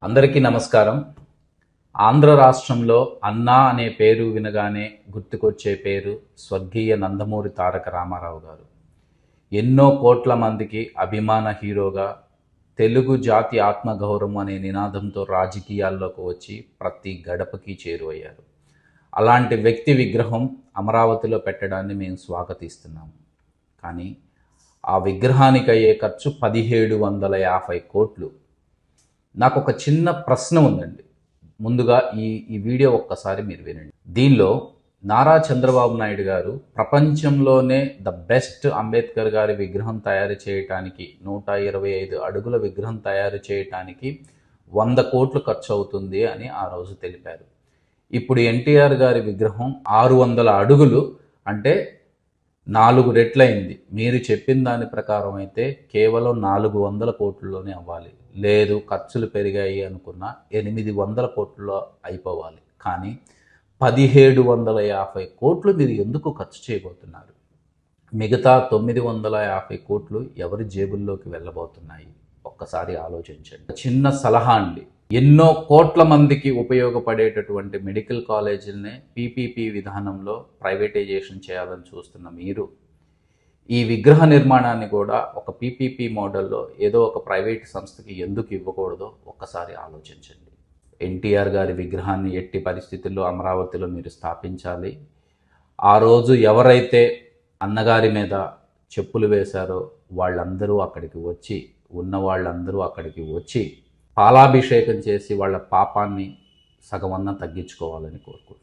అందరికీ నమస్కారం. ఆంధ్ర రాష్ట్రంలో అన్నా అనే పేరు వినగానే గుర్తుకొచ్చే పేరు స్వర్గీయ నందమూరి తారక రామారావు గారు. ఎన్నో కోట్ల మందికి అభిమాన హీరోగా తెలుగు జాతి ఆత్మగౌరవం అనే నినాదంతో రాజకీయాల్లోకి వచ్చి ప్రతి గడపకి చేరువయ్యారు. అలాంటి వ్యక్తి విగ్రహం అమరావతిలో పెట్టడాన్ని మేము స్వాగతిస్తున్నాము. కానీ ఆ విగ్రహానికి అయ్యే ఖర్చు 1750 కోట్లు. నాకు ఒక చిన్న ప్రశ్న ఉందండి. ముందుగా ఈ వీడియో ఒక్కసారి మీరు వినండి. దీనిలో నారా చంద్రబాబు నాయుడు గారు ప్రపంచంలోనే ద బెస్ట్ అంబేద్కర్ గారి విగ్రహం తయారు చేయటానికి 125 అడుగుల విగ్రహం తయారు చేయటానికి 100 కోట్లు ఖర్చు అవుతుంది అని ఆ రోజు తెలిపారు. ఇప్పుడు ఎన్టీఆర్ గారి విగ్రహం 600 అడుగులు, అంటే 4 రెట్లయింది. మీరు చెప్పిన దాని ప్రకారం అయితే కేవలం 400 కోట్లలోనే అవ్వాలి. లేదు ఖర్చులు పెరిగాయి అనుకున్న 800 కోట్లలో అయిపోవాలి. కానీ 1750 కోట్లు మీరు ఎందుకు ఖర్చు చేయబోతున్నారు? మిగతా 950 కోట్లు ఎవరి జేబుల్లోకి వెళ్ళబోతున్నాయి? ఒక్కసారి ఆలోచించండి. చిన్న సలహా అండి. ఎన్నో కోట్ల మందికి ఉపయోగపడేటటువంటి మెడికల్ కాలేజీలనే పీపీపీ విధానంలో ప్రైవేటైజేషన్ చేయాలని చూస్తున్న మీరు ఈ విగ్రహ నిర్మాణాన్ని కూడా ఒక పీపీపీ మోడల్లో ఏదో ఒక ప్రైవేట్ సంస్థకి ఎందుకు ఇవ్వకూడదో ఒక్కసారి ఆలోచించండి. ఎన్టీఆర్ గారి విగ్రహాన్ని ఎట్టి పరిస్థితుల్లో అమరావతిలో మీరు స్థాపించాలి. ఆ రోజు ఎవరైతే అన్నగారి మీద చెప్పులు వేశారో వాళ్ళందరూ అక్కడికి వచ్చి, ఉన్న వాళ్ళందరూ అక్కడికి వచ్చి పాలాభిషేకం చేసి వాళ్ళ పాపాన్ని సగమన్నా తగ్గించుకోవాలని కోరుకుంటున్నాను.